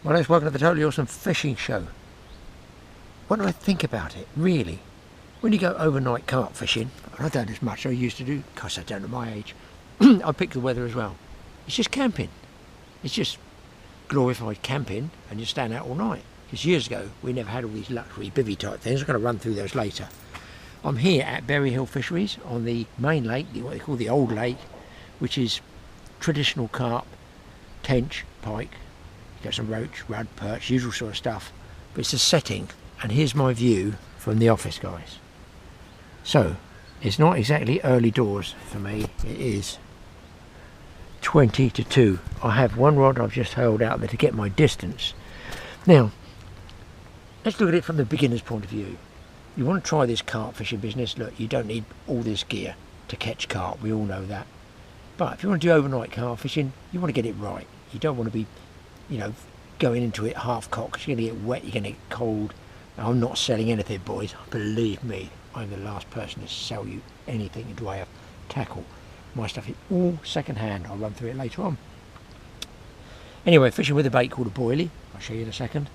Well, let's welcome to the Totally Awesome Fishing Show. What do I think about it, really? When you go overnight carp fishing, and I don't as much as I used to do, because I don't at my age, I pick the weather as well. It's just camping. It's just glorified camping, and you stand out all night. Because years ago, we never had all these luxury bivvy type things. I'm going to run through those later. I'm here at Bury Hill Fisheries on the main lake, what they call the old lake, which is traditional carp, tench, pike. You get some roach, rudd, perch, usual sort of stuff. But it's a setting, and here's my view from the office, guys. So, it's not exactly early doors for me. It is 20 to 2. I have one rod I've just held out there to get my distance. Now, let's look at it from the beginner's point of view. You want to try this carp fishing business, look, you don't need all this gear to catch carp, we all know that. But if you want to do overnight carp fishing, you want to get it right. You don't want to be, you know, going into it half-cocked. You're going to get wet, you're going to get cold. I'm not selling anything, boys. Believe me, I'm the last person to sell you anything in the way of tackle. My stuff is all second-hand. I'll run through it later on. Anyway, fishing with a bait called a boilie. I'll show you in a second.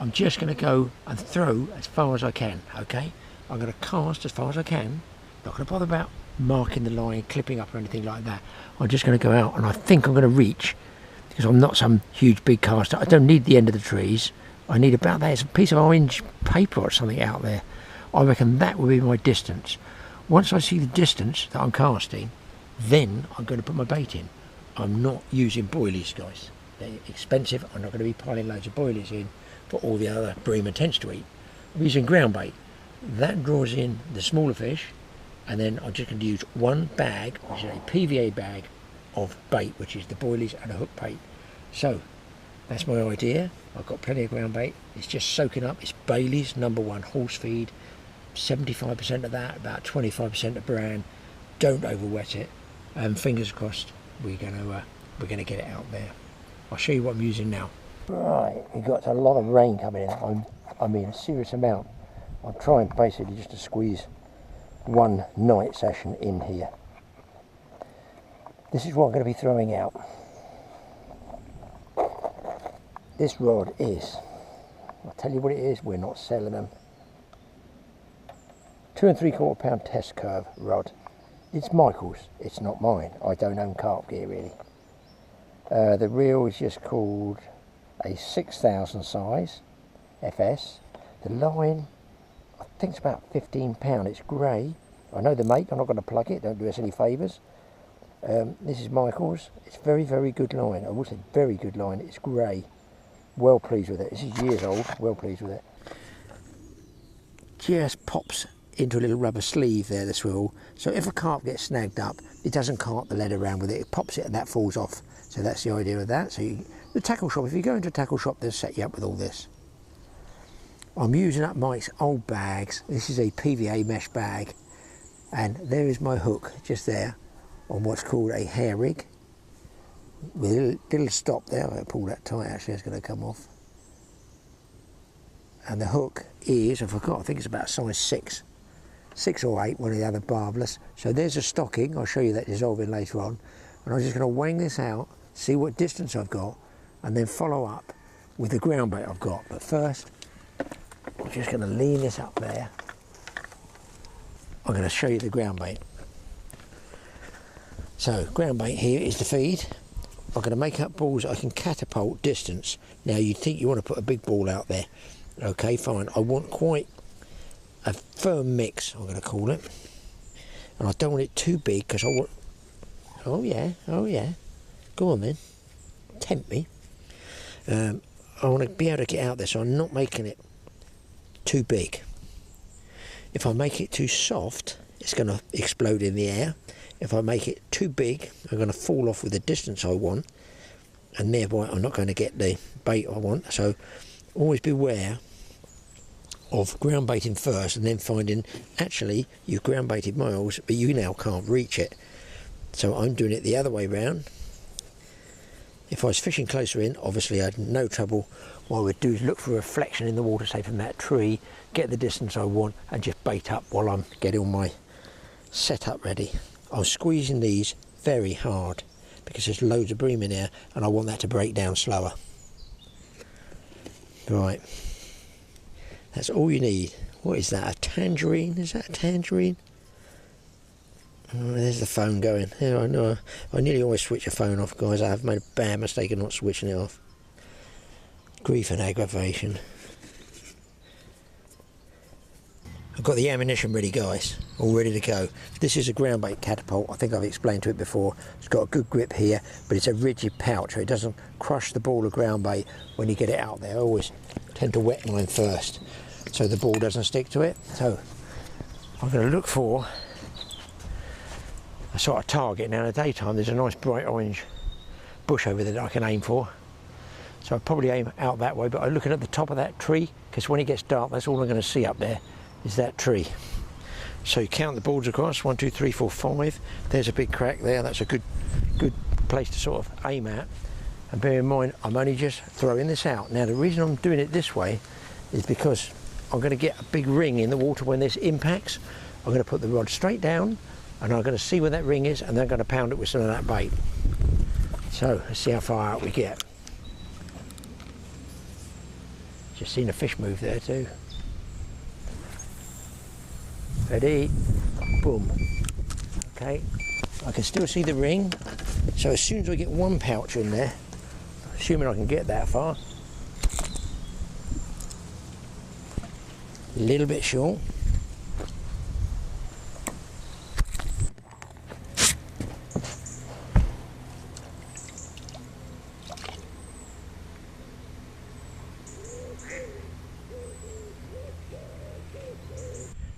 I'm just going to go and throw as far as I can, okay? I'm going to cast as far as I can. Not going to bother about marking the line, clipping up or anything like that. I'm just going to go out, and I think I'm going to reach, because I'm not some huge big caster. I don't need the end of the trees. I need about that. It's a piece of orange paper or something out there. I reckon that will be my distance. Once I see the distance that I'm casting, then I'm going to put my bait in. I'm not using boilies, guys. They're expensive. I'm not going to be piling loads of boilies in for all the other bream and tench to eat. I'm using ground bait. That draws in the smaller fish, and then I'm just going to use one bag, which is a PVA bag of bait, which is the boilies and a hook bait. So that's my idea. I've got plenty of ground bait. It's just soaking up. It's Bailey's #1 horse feed. 75% of that, about 25% of bran. Don't over wet it. And fingers crossed, we're gonna get it out there. I'll show you what I'm using now. Right, we've got a lot of rain coming in. I mean a serious amount. I'm trying basically just to squeeze one night session in here. This is what I'm going to be throwing out. This rod is, I'll tell you what it is, we're not selling them. 2 3/4 pound test curve rod. It's Michael's, it's not mine. I don't own carp gear really. The reel is just called a 6000 size FS. The line, I think it's about £15. It's grey. I know the make, I'm not going to plug it, don't do us any favours. This is Michael's. It's very, very good line. I would say very good line. It's grey. Well pleased with it. This is years old. Well pleased with it. Just pops into a little rubber sleeve there, the swivel. So if a carp gets snagged up, it doesn't cart the lead around with it. It pops it and that falls off. So that's the idea of that. So the tackle shop, if you go into a tackle shop, they'll set you up with all this. I'm using up Mike's old bags. This is a PVA mesh bag. And there is my hook, just there, on what's called a hair rig. With a little stop there. I'm going to pull that tight, actually, it's going to come off. And the hook is, I forgot, I think it's about size 6 or 8, one of the other barbless. So there's a stocking, I'll show you that dissolving later on. And I'm just going to wang this out, see what distance I've got, and then follow up with the ground bait I've got. But first, I'm just going to lean this up there. I'm going to show you the ground bait. So, ground bait here is the feed. I'm going to make up balls I can catapult distance. Now, you'd think you want to put a big ball out there. Okay, fine. I want quite a firm mix, I'm going to call it. And I don't want it too big, because I want... Oh yeah. Go on then. Tempt me. I want to be able to get out there, so I'm not making it too big. If I make it too soft, it's going to explode in the air. If I make it too big, I'm going to fall off with the distance I want, and thereby I'm not going to get the bait I want. So always beware of ground baiting first, and then finding actually you've ground baited miles, but you now can't reach it. So I'm doing it the other way round. If I was fishing closer in, obviously I had no trouble. What I would do is look for a reflection in the water, say from that tree, get the distance I want, and just bait up while I'm getting all my setup ready. I'm squeezing these very hard because there's loads of bream in here, and I want that to break down slower. Right, that's all you need. What is that, a tangerine? Is that a tangerine? Oh, there's the phone going. Yeah, I know. I nearly always switch a phone off, guys. I have made a bad mistake of not switching it off. Grief and aggravation. I've got the ammunition ready, guys, all ready to go. This is a ground bait catapult. I think I've explained to it before. It's got a good grip here, but it's a rigid pouch, so it doesn't crush the ball of ground bait when you get it out there. I always tend to wet mine first, so the ball doesn't stick to it. So I'm going to look for a sort of target. Now in the daytime there's a nice bright orange bush over there that I can aim for. So I'll probably aim out that way, but I'm looking at the top of that tree, because when it gets dark, that's all I'm going to see up there. Is that tree. So you count the boards across, 1, 2, 3, 4, 5. There's a big crack there. That's a good place to sort of aim at. And bear in mind, I'm only just throwing this out. Now the reason I'm doing it this way is because I'm going to get a big ring in the water when this impacts. I'm going to put the rod straight down and I'm going to see where that ring is, and then I'm going to pound it with some of that bait. So let's see how far out we get. Just seen a fish move there too. Ready, boom. Okay, I can still see the ring, so as soon as I get one pouch in there, assuming I can get that far, a little bit short.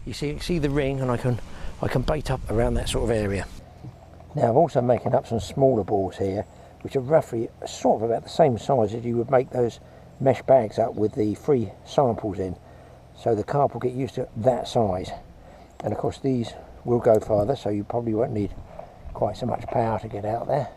You see the ring, and I can bait up around that sort of area. Now I'm also making up some smaller balls here, which are roughly sort of about the same size as you would make those mesh bags up with the free samples in. So the carp will get used to that size. And of course these will go farther, so you probably won't need quite so much power to get out there.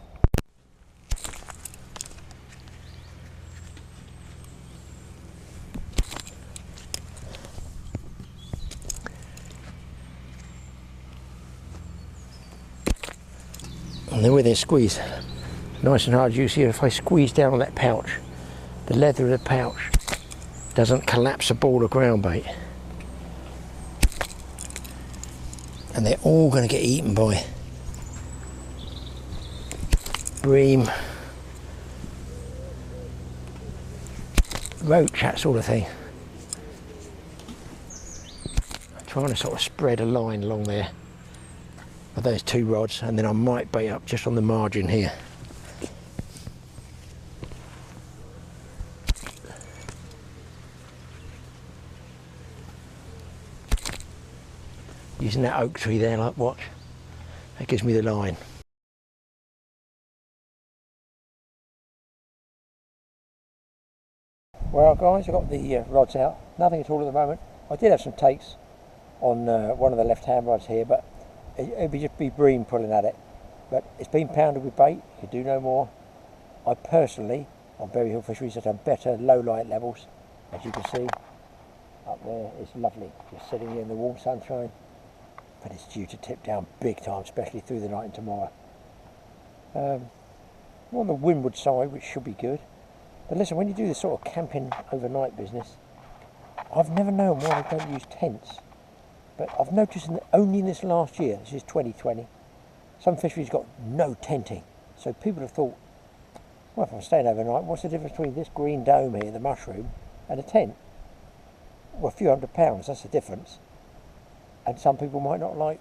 And then with it squeeze, nice and hard, you see if I squeeze down on that pouch, the leather of the pouch doesn't collapse a ball of ground bait. And they're all going to get eaten by bream, roach, that sort of thing. I'm trying to sort of spread a line along there with those two rods, and then I might bait up just on the margin here. Using that oak tree there, like, watch, that gives me the line. Well guys, I've got the rods out, nothing at all at the moment. I did have some takes on one of the left hand rods here, but it'd just be bream pulling at it. But it's been pounded with bait, you could do no more. I personally, on Bury Hill Fisheries, have done better low light levels. As you can see, up there, it's lovely, just sitting here in the warm sunshine. But it's due to tip down big time, especially through the night and tomorrow. We're on the windward side, which should be good. But listen, when you do this sort of camping overnight business, I've never known why they don't use tents. But I've noticed only in this last year, this is 2020, some fisheries got no tenting. So people have thought, well, if I'm staying overnight, what's the difference between this green dome here, the mushroom, and a tent? Well, a few £100, that's the difference. And some people might not like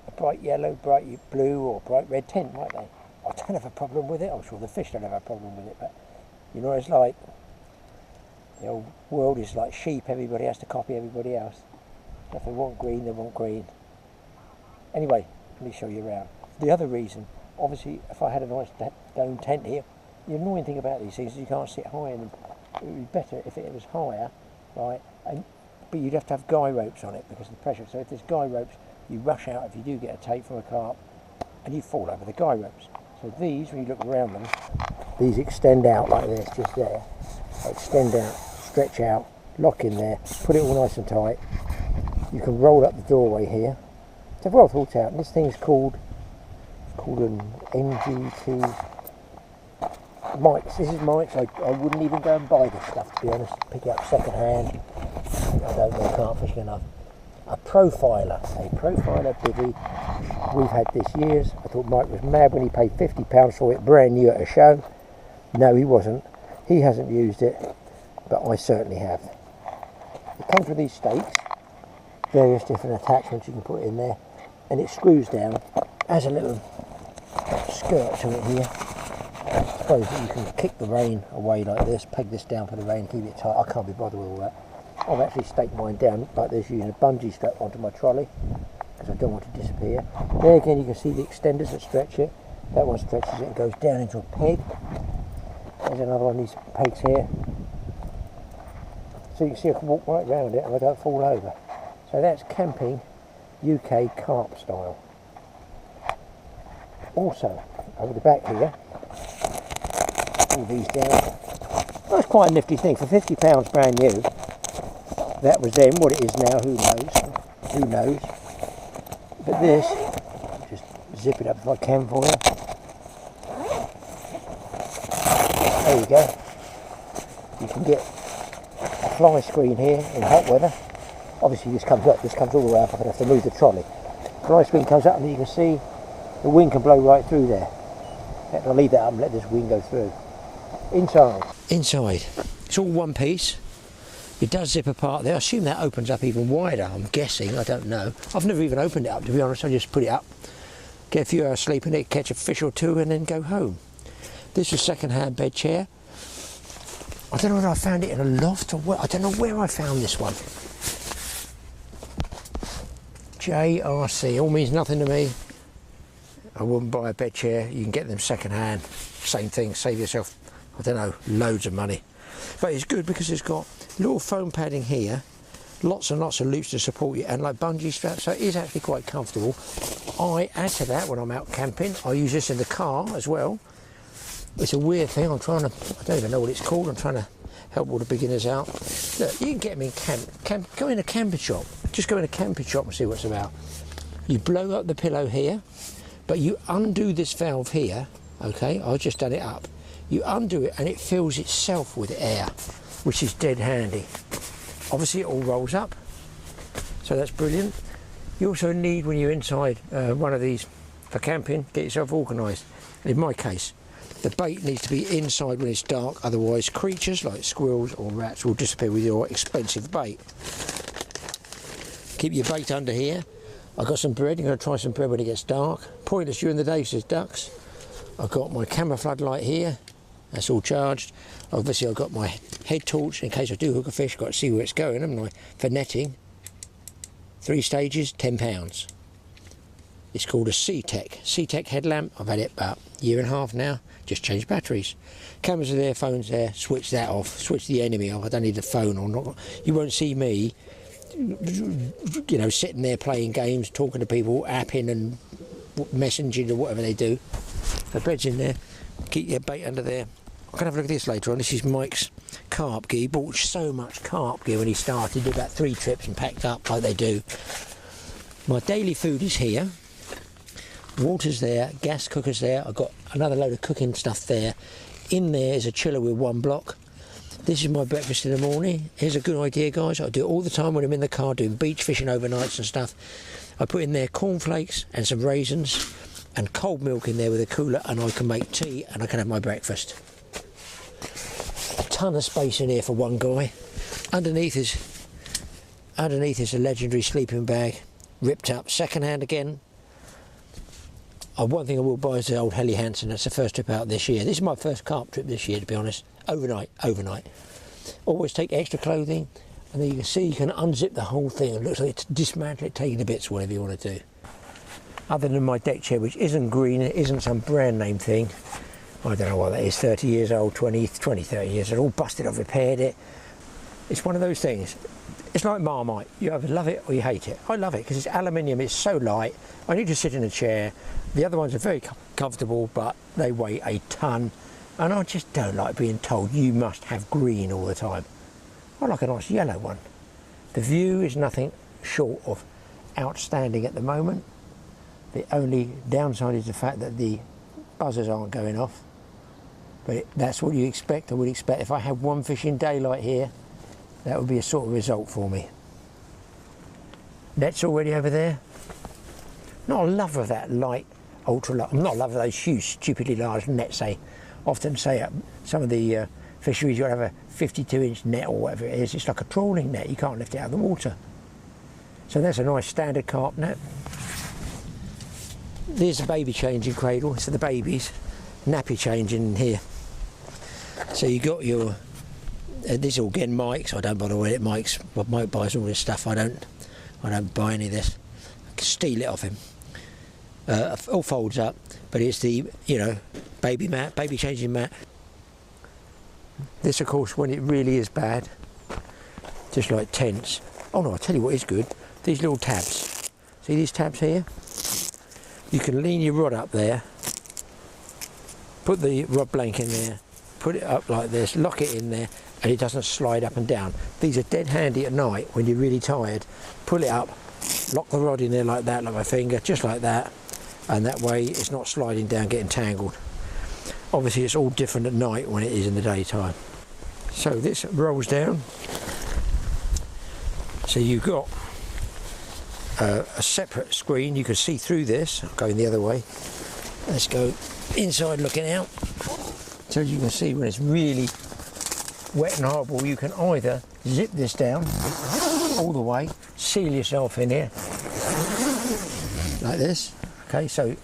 a bright yellow, bright blue or bright red tent, might they? I don't have a problem with it. I'm sure the fish don't have a problem with it, but you know what it's like. The old world is like sheep. Everybody has to copy everybody else. If they want green, they want green. Anyway, let me show you around. The other reason, obviously, if I had a nice dome tent here, the annoying thing about these things is you can't sit high in them. It would be better if it was higher, right? But you'd have to have guy ropes on it because of the pressure. So if there's guy ropes, you rush out if you do get a take from a carp, and you fall over the guy ropes. So these, when you look around them, these extend out like this, just there. They extend out, stretch out, lock in there, put it all nice and tight. You can roll up the doorway here. It's well thought out. And this thing's called an MG2 Mike's, this is Mike's. I wouldn't even go and buy this stuff, to be honest. Pick it up second hand. I don't know carp fishing enough. A profiler bivvy. We've had this years. I thought Mike was mad when he paid £50 for it brand new at a show. No, he wasn't. He hasn't used it, but I certainly have. It comes with these stakes, various different attachments you can put in there, and it screws down. Has a little skirt to it here. I suppose that you can kick the rein away like this, peg this down for the rein, keep it tight. I can't be bothered with all that. I've actually staked mine down like this using a bungee strap onto my trolley because I don't want to disappear. There again you can see the extenders that stretch it. That one stretches it and goes down into a peg. There's another one of these pegs here. So you can see I can walk right around it and I don't fall over. So that's camping UK carp style. Also, over the back here, all these down. That's quite a nifty thing. For £50 brand new, that was then. What it is now, who knows? Who knows? But this, just zip it up if I can for you. There you go. You can get a fly screen here in hot weather. Obviously this comes up, this comes all the way up. I'm going to have to move the trolley. Fly screen comes up and you can see the wind can blow right through there. I'll leave that up and let this wind go through. Inside, it's all one piece. It does zip apart there. I assume that opens up even wider, I'm guessing, I don't know. I've never even opened it up, to be honest. I just put it up, get a few hours sleep in it, catch a fish or two and then go home. This was second-hand bed chair. I don't know whether I found it in a loft or what. I don't know where I found this one. JRC, all means nothing to me. I wouldn't buy a bed chair. You can get them second-hand. Same thing, save yourself, I don't know, loads of money. But it's good because it's got little foam padding here, lots and lots of loops to support you, and like bungee straps, so it is actually quite comfortable. I add to that when I'm out camping. I use this in the car as well. It's a weird thing. I don't even know what it's called. I'm trying to help all the beginners out. Look, you can get them in go in a camping shop. Just go in a camping shop and see what it's about. You blow up the pillow here, but you undo this valve here. Okay, I've just done it up. You undo it and it fills itself with air, which is dead handy. Obviously it all rolls up, so that's brilliant. You also need, when you're inside one of these for camping, get yourself organised. In my case, the bait needs to be inside when it's dark, otherwise creatures like squirrels or rats will disappear with your expensive bait. Keep your bait under here. I've got some bread. I'm going to try some bread when it gets dark. Pointless during the day, says ducks. I've got my camera floodlight here. That's all charged. Obviously I've got my head torch in case I do hook a fish. Got to see where it's going, haven't I? For netting. 3 stages, £10. It's called a C-Tech headlamp. I've had it about a year and a half now. Just changed batteries. Cameras are there, phones there. Switch that off. Switch the enemy off. I don't need the phone on. You won't see me, you know, sitting there playing games, talking to people, apping and messaging or whatever they do. The bed's in there. Keep your bait under there. I can have a look at this later on. This is Mike's carp gear. He bought so much carp gear when he started. Did about 3 trips and packed up like they do. My daily food is here. Water's there. Gas cooker's there. I've got another load of cooking stuff there. In there is a chiller with 1 block. This is my breakfast in the morning. Here's a good idea, guys. I do it all the time when I'm in the car doing beach fishing overnights and stuff. I put in there cornflakes and some raisins and cold milk in there with a cooler, and I can make tea and I can have my breakfast. A ton of space in here for one guy. Underneath is a legendary sleeping bag, ripped up, second hand again. One thing I will buy is the old Helly Hansen. That's the first trip out this year. This is my first carp trip this year, to be honest. Overnight. Always take extra clothing, and then you can see you can unzip the whole thing. It looks like it's dismantle it, take it to bits, whatever you want to do. Other than my deck chair, which isn't green, it isn't some brand name thing. I don't know what that is, 30 years old, 30 years old, all busted, I've repaired it. It's one of those things. It's like Marmite. You either love it or you hate it. I love it because it's aluminium, it's so light. I need to sit in a chair. The other ones are very comfortable, but they weigh a ton. And I just don't like being told you must have green all the time. I like a nice yellow one. The view is nothing short of outstanding at the moment. The only downside is the fact that the buzzers aren't going off. But that's what you expect. I would expect if I had one fishing daylight here, that would be a sort of result for me. Net's already over there. Not a lover of that light, ultra light. I'm not a lover of those huge, stupidly large nets. They often say some of the fisheries you have a 52-inch net or whatever it is. It's like a trawling net. You can't lift it out of the water. So that's a nice standard carp net. There's a baby changing cradle. So the babies nappy changing in here. So you got your. This is all getting Mike's. I don't bother with it. Mike buys all this stuff. I don't buy any of this. I can steal it off him. All folds up, but it's the baby mat, baby changing mat. This, of course, when it really is bad, just like tents. Oh no, I'll tell you what is good. These little tabs. See these tabs here? You can lean your rod up there, put the rod blank in there, put it up like this, lock it in there, and it doesn't slide up and down. These are dead handy at night when you're really tired. Pull it up, lock the rod in there like that, like my finger, just like that, and that way it's not sliding down, getting tangled. Obviously it's all different at night when it is in the daytime. So this rolls down. So you've got a separate screen. You can see through this. I'm going the other way. Let's go inside looking out. So as you can see, when it's really wet and horrible, you can either zip this down all the way, seal yourself in here like this. Okay, so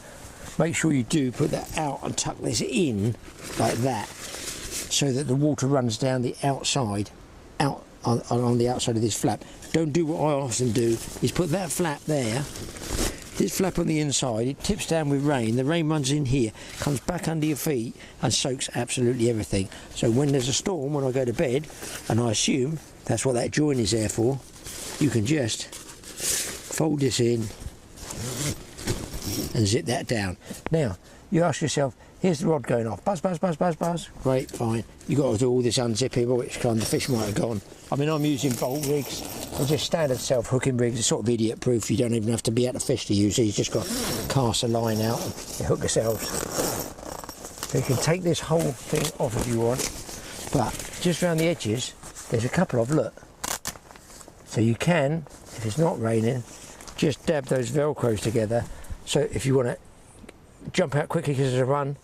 make sure you do put that out and tuck this in like that, so that the water runs down the outside, out on the outside of this flap. Don't do what I often do, is put that flap there, this flap on the inside, it tips down with rain, the rain runs in here, comes back under your feet and soaks absolutely everything. So when there's a storm, when I go to bed, and I assume that's what that join is there for, you can just fold this in and zip that down. Now, you ask yourself, here's the rod going off, buzz, buzz, buzz, buzz, buzz. Great, fine. You've got to do all this unzipping, which kind of the fish might have gone. I mean, I'm using bolt rigs, or just standard self-hooking rigs. It's sort of idiot-proof. You don't even have to be at the fish to use it. You've just got to cast a line out and you hook yourselves. So you can take this whole thing off if you want, but just around the edges, there's a couple of, look. So you can, if it's not raining, just dab those Velcros together. So if you want to jump out quickly because there's a run,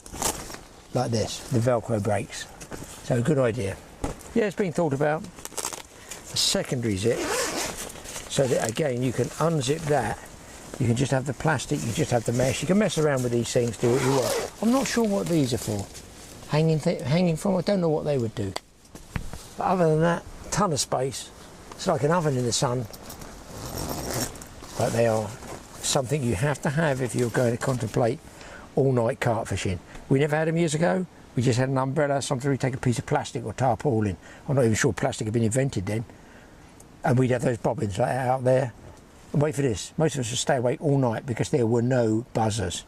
like this, the Velcro breaks. So good idea. Yeah, it's been thought about. A secondary zip, so that again you can unzip that. You can just have the plastic, you just have the mesh. You can mess around with these things, do what you want. I'm not sure what these are for. Hanging from, I don't know what they would do. But other than that, ton of space. It's like an oven in the sun. But they are something you have to have if you're going to contemplate all-night carp fishing. We never had them years ago. We just had an umbrella, something we take a piece of plastic or tarpaulin. I'm not even sure plastic had been invented then. And we'd have those bobbins like that out there. And wait for this, most of us would stay awake all night because there were no buzzers.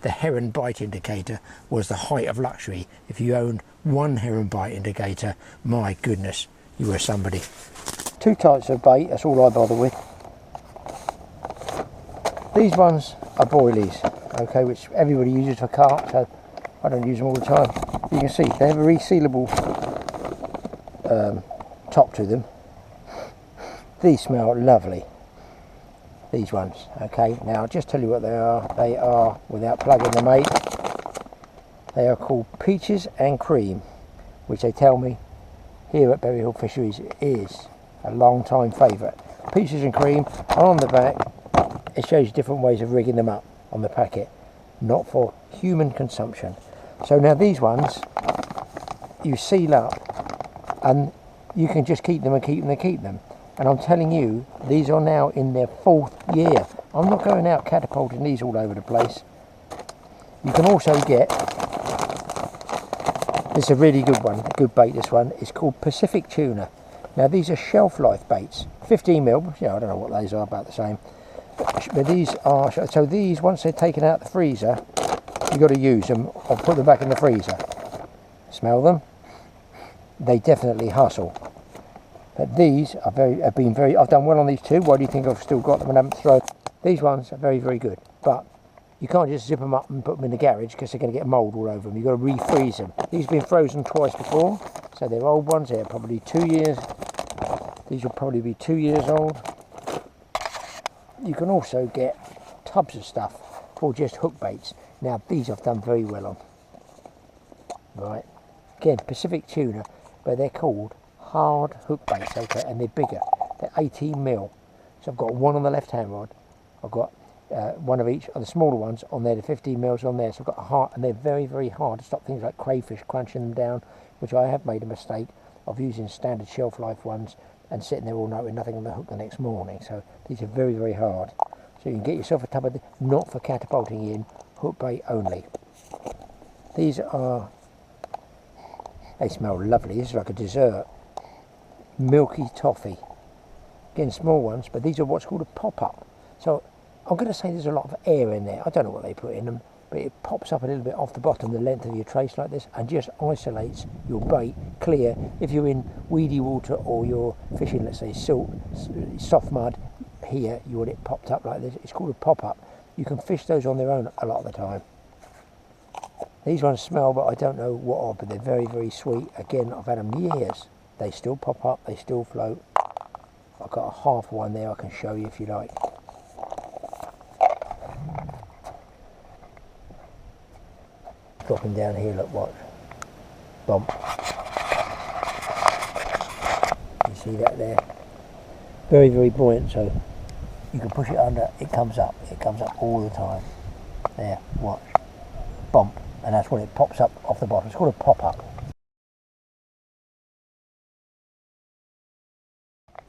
The heron bite indicator was the height of luxury. If you owned one heron bite indicator, my goodness, you were somebody. Two types of bait, that's all I bother with. These ones are boilies, okay, which everybody uses for carp, so I don't use them all the time. You can see they have a resealable top to them. These smell lovely, these ones. Okay, now I'll just tell you what they are. They are, without plugging them, mate, they are called peaches and cream, which they tell me here at Bury Hill Fisheries is a long time favourite. Peaches and cream are on the back. It shows you different ways of rigging them up on the packet, not for human consumption. So now these ones you seal up and you can just keep them and keep them and keep them. And I'm telling you, these are now in their 4th year. I'm not going out catapulting these all over the place. You can also get, this is a really good one, a good bait this one, it's called Pacific Tuna. Now these are shelf life baits, 15 mil, I don't know what those are, about the same. But these are, so these, once they're taken out of the freezer, you've got to use them or put them back in the freezer. Smell them? They definitely hustle. But these are have been very, I've done well on these two. Why do you think I've still got them and haven't thrown? These ones are very, very good. But You can't just zip them up and put them in the garage because they're going to get mould all over them. You've got to refreeze them. These have been frozen twice before, so they're old ones. They're probably 2 years. These will probably be 2 years old. You can also get tubs of stuff or just hook baits. Now these I've done very well on. Right, again Pacific tuna, but they're called hard hook baits, okay, and they're bigger. They're 18 mil. So I've got one on the left hand rod. I've got one of each of the smaller ones on there, the 15 mils on there. So I've got a hard, and they're very, very hard to stop things like crayfish crunching them down, which I have made a mistake of using standard shelf life ones and sitting there all night with nothing on the hook the next morning. So these are very, very hard. So you can get yourself a tub of, not for catapulting in, hook bait only. These are, they smell lovely. This is like a dessert. Milky toffee. Again, small ones, but these are what's called a pop-up. So I'm going to say there's a lot of air in there. I don't know what they put in them, but it pops up a little bit off the bottom, the length of your trace like this, and just isolates your bait clear. If you're in weedy water or you're fishing, let's say, silt, soft mud, here you want it popped up like this. It's called a pop-up. You can fish those on their own a lot of the time. These ones smell, but I don't know what of, but they're very, very sweet. Again, I've had them years. They still pop up, they still float. I've got a half one there I can show you if you like. Dropping down here, look, watch. Bump. You see that there? Very, very buoyant, so you can push it under, it comes up all the time. There, watch. Bump, and that's when it pops up off the bottom. It's called a pop-up.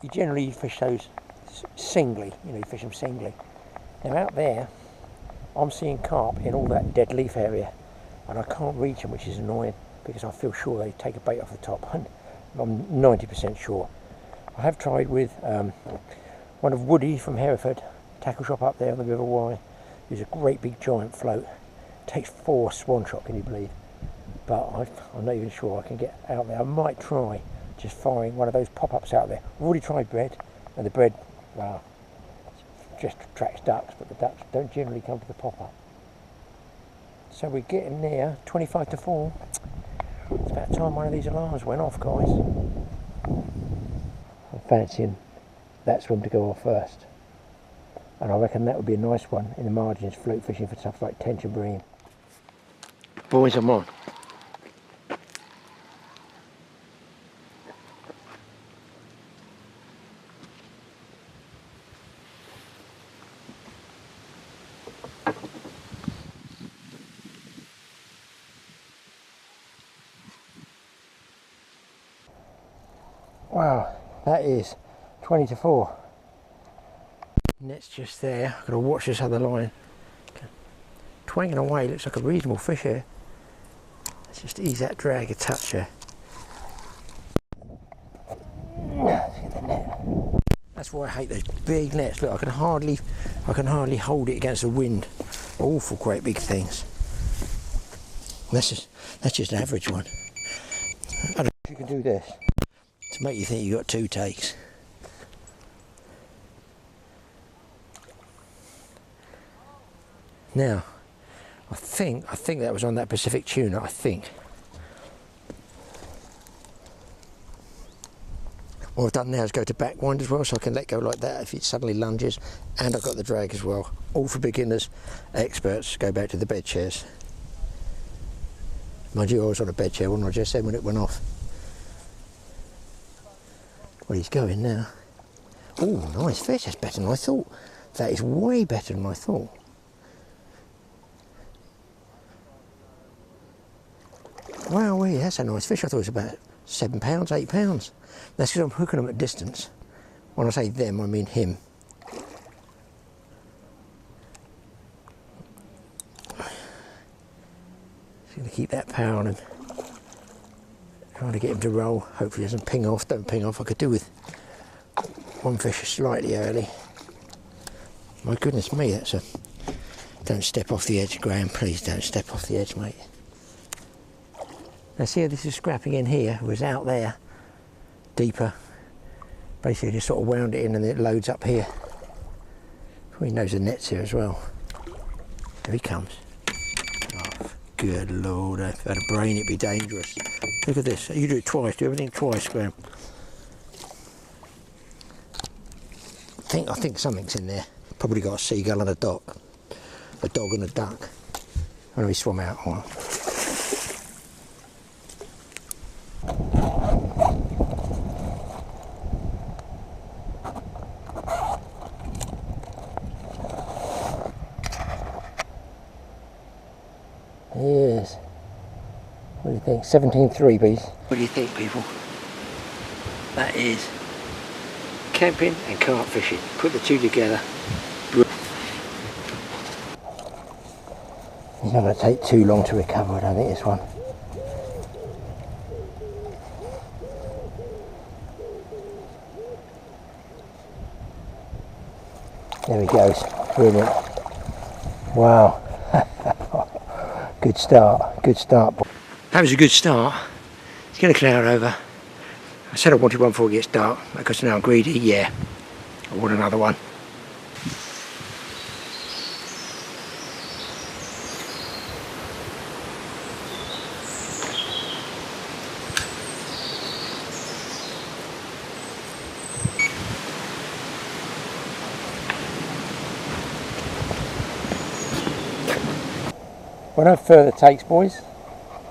You generally fish those singly, you fish them singly. Now out there, I'm seeing carp in all that dead leaf area, and I can't reach them, which is annoying, because I feel sure they take a bait off the top, and I'm 90% sure. I have tried with one of Woody from Hereford, tackle shop up there on the River Wye. There's a great big giant float. It takes 4 swan shot, can you believe? But I'm not even sure I can get out there. I might try just firing one of those pop-ups out there. I've already tried bread, and the bread, well, just attracts ducks, but the ducks don't generally come to the pop-up. So we're getting near 25 to 4. It's about time one of these alarms went off, guys. I'm fancying that swim to go off first, and I reckon that would be a nice one in the margins, float fishing for stuff like tench and bream. Boys, I'm on. Wow, that is 20 to 4. Net's just there. I've got to watch this other line. Twanging away, looks like a reasonable fish here. Let's just ease that drag a touch here. Let's get the net. That's why I hate those big nets. Look, I can hardly hold it against the wind. Awful great big things. That's just an average one. I don't know if you can do this to make you think you got 2 takes. Now, I think that was on that Pacific tuna, I think. What I've done now is go to back wind as well, so I can let go like that if it suddenly lunges, and I've got the drag as well. All for beginners, experts, go back to the bed chairs. Mind you, I was on a bed chair, wasn't I, just then when it went off. Well, he's going now. Oh, nice fish. That's better than I thought. That is way better than I thought. Wow, that's a nice fish. I thought it was about £7, £8. That's because I'm hooking them at distance. When I say them, I mean him. Just going to keep that power on him. Trying to get him to roll. Hopefully he doesn't ping off. Don't ping off. I could do with one fish slightly early. My goodness me, that's a... Don't step off the edge, Graham. Please don't step off the edge, mate. Now see how this is scrapping in here, it was out there, deeper. Basically just sort of wound it in and it loads up here. He knows the net's here as well. Here he comes. Oh, good Lord, if I had a brain it'd be dangerous. Look at this, you do it twice, do everything twice, Graham. I think something's in there. Probably got a seagull and a duck. A dog and a duck. When we swim out on. Yes. What do you think? 17.3 bees. What do you think, people? That is camping and carp fishing. Put the two together. It's not going to take too long to recover, I don't think, this one. There he goes. Brilliant. Wow. Good start. Good start. That was a good start. Let's get a cloud over. I said I wanted one before it gets dark, because now I'm greedy. Yeah, I want another one. Well, no further takes, boys.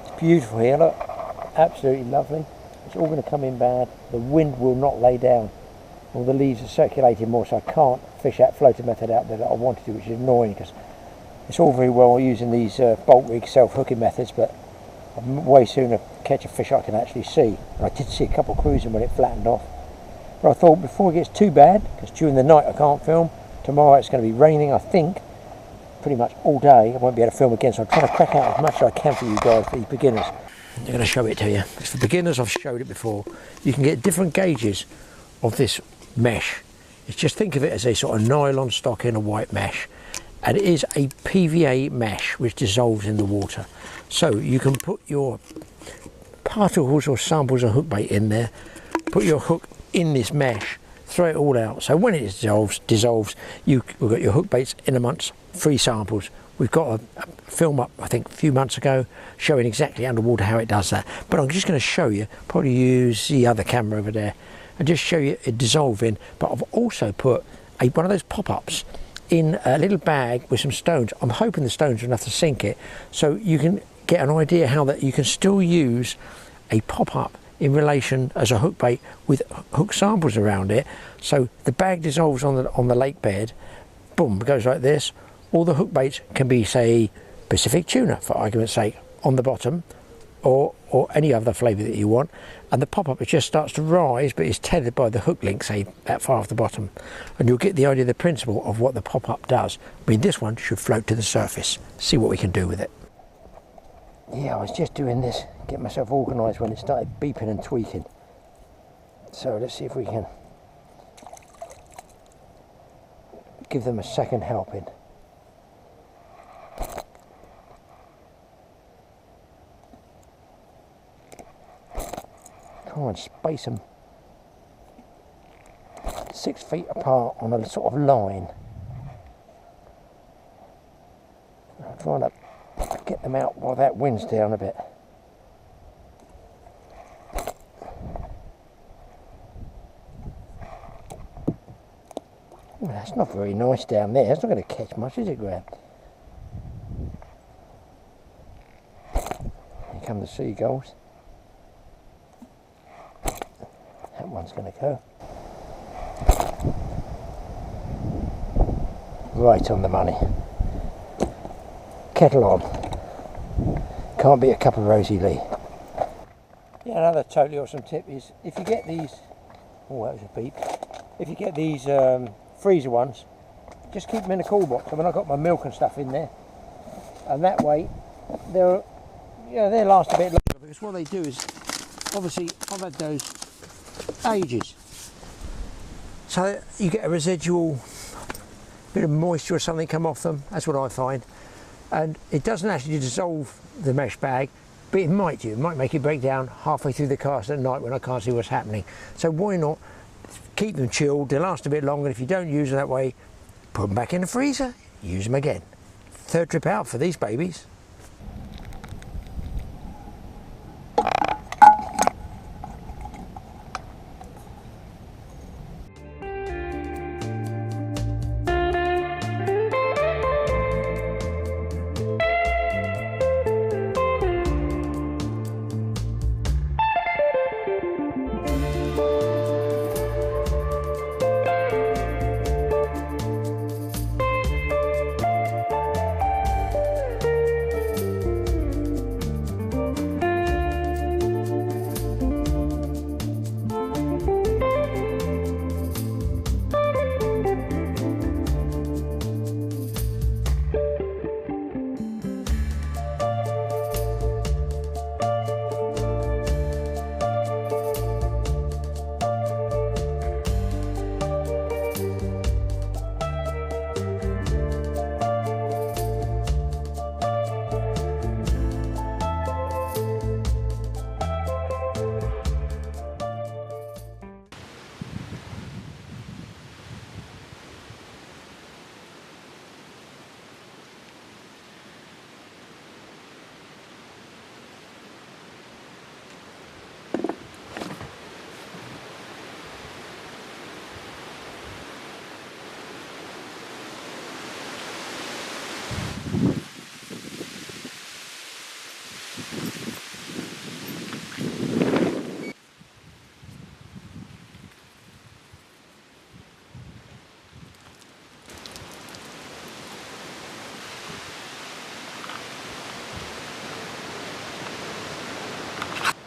It's beautiful here, look. Absolutely lovely. It's all going to come in bad. The wind will not lay down. All the leaves are circulating more, so I can't fish that floater method out there that I wanted to, which is annoying, because it's all very well using these bolt rig self-hooking methods, but I'm way sooner catch a fish I can actually see. And I did see a couple cruising when it flattened off. But I thought before it gets too bad, because during the night I can't film, tomorrow it's going to be raining, I think, pretty much all day. I won't be able to film again, so I'm trying to crack out as much as I can for you guys, for you beginners. I'm going to show it to you. Because for beginners, I've showed it before. You can get different gauges of this mesh. It's just think of it as a sort of nylon stocking, a white mesh. And it is a PVA mesh which dissolves in the water. So you can put your particles or samples of hook bait in there, put your hook in this mesh, throw it all out. So when it dissolves, we've got your hook baits in amongst 3 samples. We've got a film up, I think, a few months ago, showing exactly underwater how it does that. But I'm just going to show you, probably use the other camera over there, and just show you it dissolving. But I've also put one of those pop-ups in a little bag with some stones. I'm hoping the stones are enough to sink it, so you can get an idea how that you can still use a pop-up in relation as a hook bait with hook samples around it. So the bag dissolves on the lake bed, boom, it goes like this. All the hook baits can be, say, Pacific tuna, for argument's sake, on the bottom, or any other flavour that you want. And the pop-up, it just starts to rise, but it's tethered by the hook link, say, that far off the bottom. And you'll get the idea, the principle of what the pop-up does. I mean, this one should float to the surface. See what we can do with it. Yeah, I was just doing this, get myself organised when it started beeping and tweaking. So let's see if we can give them a second helping. Try and space them 6 feet apart on a sort of line. I'm trying to get them out while that wind's down a bit. Well, that's not very nice down there. It's not going to catch much, is it, Graham? Here come the seagulls. That one's going to go. Right on the money. Kettle on. Can't beat a cup of Rosie Lee. Yeah, another totally awesome tip is if you get these, oh that was a beep, if you get these freezer ones, just keep them in a cool box. I mean, I've got my milk and stuff in there, and that way they'll last a bit longer, because what they do is, obviously I've had those ages, so you get a residual bit of moisture or something come off them. That's what I find. And it doesn't actually dissolve the mesh bag, but it might do. It might make it break down halfway through the cast at night when I can't see what's happening. So why not keep them chilled? They'll last a bit longer. If you don't use them that way, put them back in the freezer, use them again. third trip out for these babies.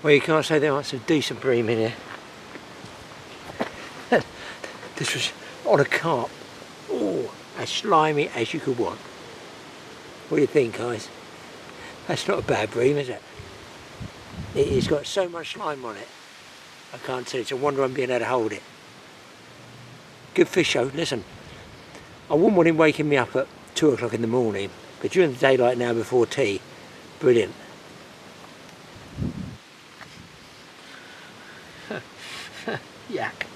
Well, you can't say there aren't some decent bream in here. This was on a carp. Oh, as slimy as you could want. What do you think, guys? That's not a bad bream, is it? It's got so much slime on it. I can't tell you. It's a wonder I'm being able to hold it. Good fish though. Listen, I wouldn't want him waking me up at 2 o'clock in the morning, but during the daylight now before tea, brilliant. Yak.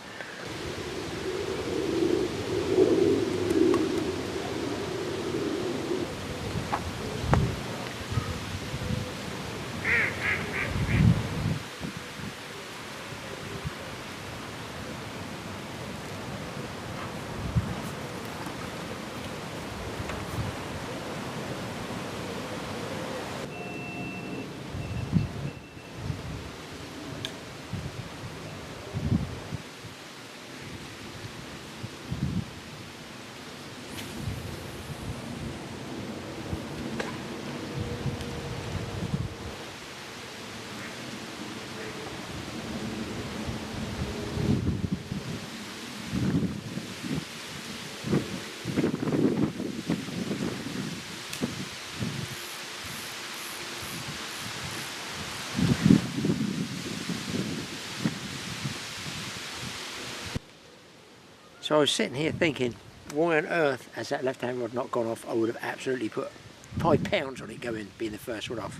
So I was sitting here thinking, why on earth has that left-hand rod not gone off? I would have absolutely put 5 pounds on it going, being the first one off.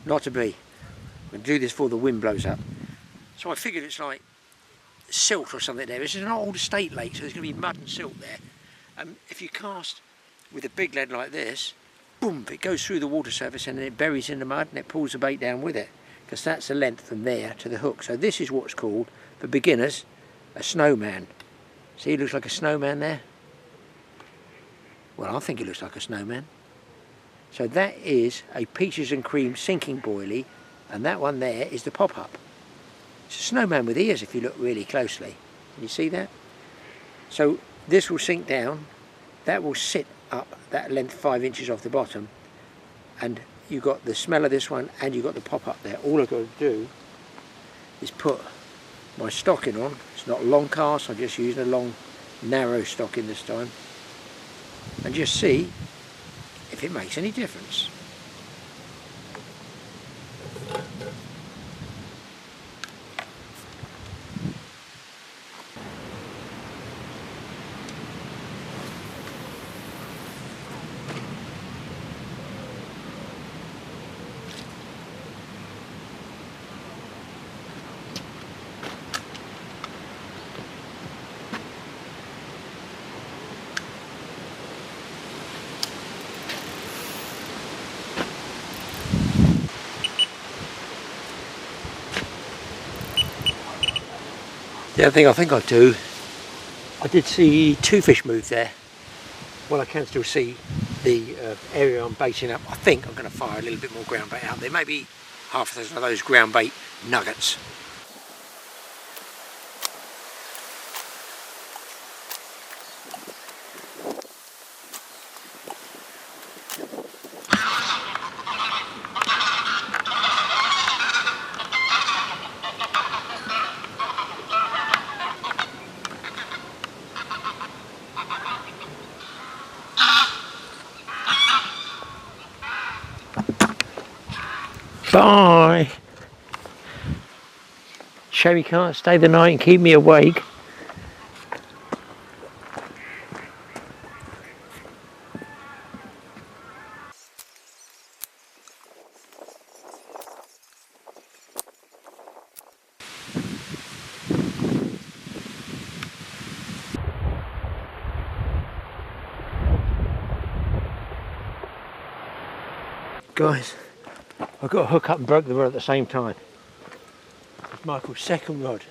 Not to be. I'm going to do this before the wind blows up. So I figured it's like silt or something there. This is an old estate lake, so there's going to be mud and silt there. If you cast with a big lead like this, boom, it goes through the water surface and then it buries in the mud and it pulls the bait down with it. Because that's the length from there to the hook. So this is what's called, for beginners, a snowman. See, it looks like a snowman there. Well, I think it looks like a snowman. So that is a peaches and cream sinking boilie, and that one there is the pop-up. It's a snowman with ears if you look really closely. Can you see that? So this will sink down, that will sit up that length 5 inches off the bottom, and you've got the smell of this one and you've got the pop-up there. All I've got to do is put my stocking on. It's not a long cast, I'm just using a long narrow stocking this time, and just see if it makes any difference. The other thing I think I'll do, I did see 2 fish move there. Well, I can still see the area I'm baiting up. I think I'm going to fire a little bit more ground bait out there. Maybe half a dozen of those ground bait nuggets. Bye! Shame you can't stay the night and keep me awake. Guys, I got a hook up and broke the rod at the same time. It's Michael's second rod.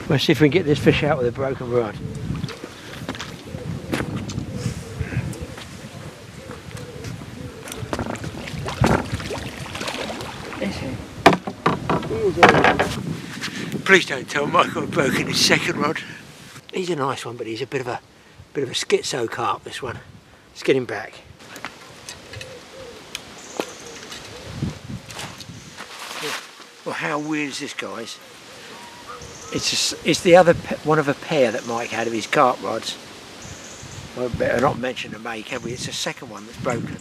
Let's see if we can get this fish out with a broken rod. Please don't tell Michael I've broken his second rod. He's a nice one, but he's a bit of a schizo carp, this one. Let's get him back. Well, how weird is this, guys? It's the other one of a pair that Mike had of his carp rods. Well, better not mention the make, have we? It's the second one that's broken.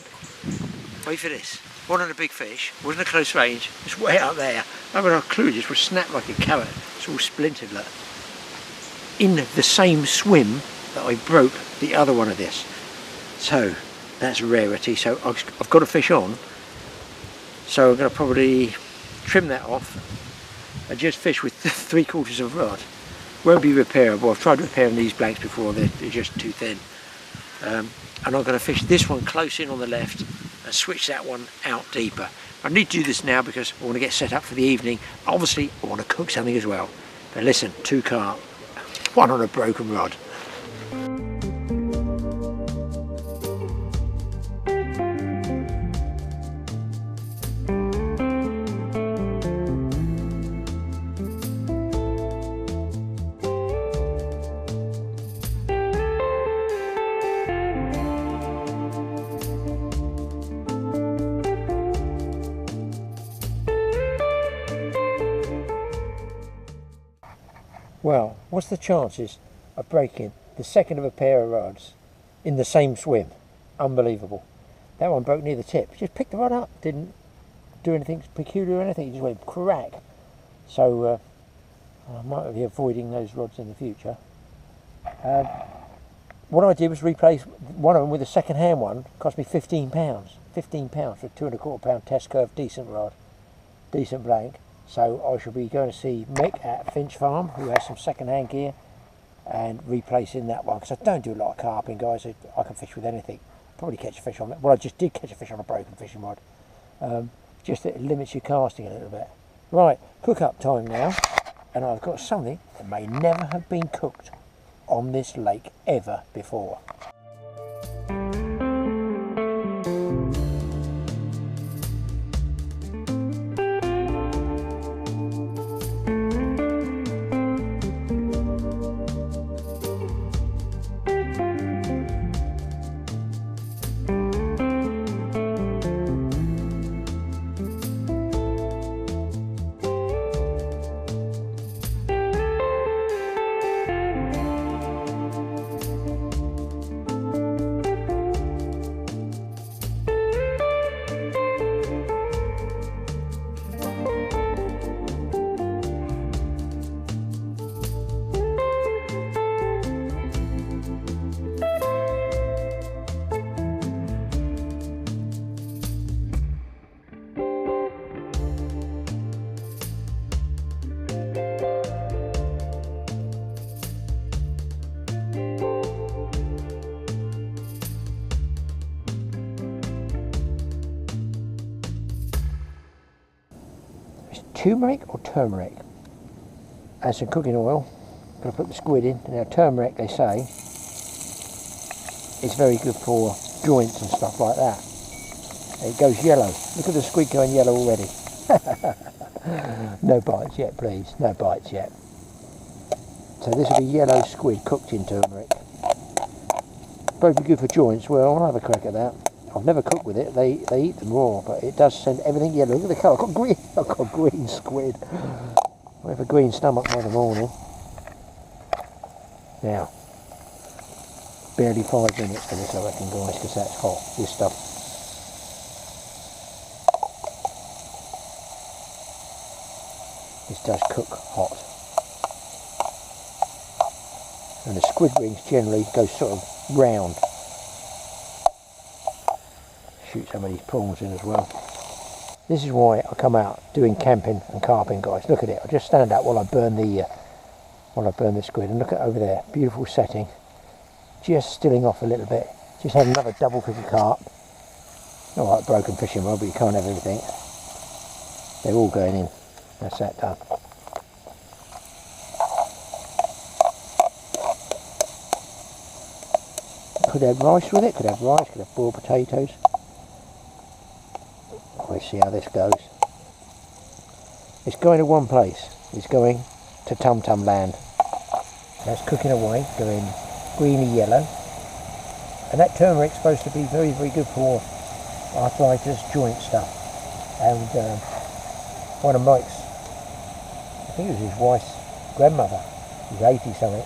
Wait for this. One on a big fish, wasn't a close range, it's way out there. I haven't got a clue, just was snapped like a carrot. It's all splintered, look. In the same swim that I broke the other one of this. So, that's a rarity. So I've got a fish on. So I'm going to probably trim that off. I just fish with 3/4 of rod. Won't be repairable. I've tried repairing these blanks before, they're just too thin. And I'm going to fish this one close in on the left and switch that one out deeper. I need to do this now because I want to get set up for the evening. Obviously I want to cook something as well. But listen, 2 carp, one on a broken rod. Well, what's the chances of breaking the second of a pair of rods in the same swim? Unbelievable. That one broke near the tip. Just picked the rod up, didn't do anything peculiar or anything, it just went crack. So I might be avoiding those rods in the future. What I did was replace one of them with a second-hand one. It cost me £15. £15 for a 2¼ pound test curve, decent rod, decent blank. So I shall be going to see Mick at Finch Farm, who has some second-hand gear, and replacing that one, because I don't do a lot of carping, guys. I can fish with anything. Probably catch a fish on it. Well, I just did catch a fish on a broken fishing rod. Just that it limits your casting a little bit. Right, cook up time now, and I've got something that may never have been cooked on this lake ever before. turmeric or turmeric? And some cooking oil. Gonna put the squid in. Now turmeric, they say, is very good for joints and stuff like that. It goes yellow. Look at the squid going yellow already. No bites yet, please. No bites yet. So this will be yellow squid cooked in turmeric. Both be good for joints. Well, I'll have a crack at that. I've never cooked with it. They eat them raw, but it does send everything yellow. Look at the colour. I've got green squid. I have a green stomach by the morning. Now, barely 5 minutes for this, I reckon, guys, because that's hot. This stuff. This does cook hot. And the squid rings generally go sort of round. Shoot some of these prawns in as well. This is why I come out doing camping and carping, guys. Look at it. I just stand out while I burn the squid, and look at over there. Beautiful setting. Just stilling off a little bit. Just had another double figure carp. Not like broken fishing rod, but you can't have everything. They're all going in. That's that done. Could have rice with it, could have rice, could have boiled potatoes. We'll see how this goes. It's going to one place. It's going to Tum Tum Land. That's cooking away, going greeny yellow. And that turmeric's supposed to be very, very good for arthritis, joint stuff. And one of Mike's, I think it was his wife's grandmother, she's 80 something,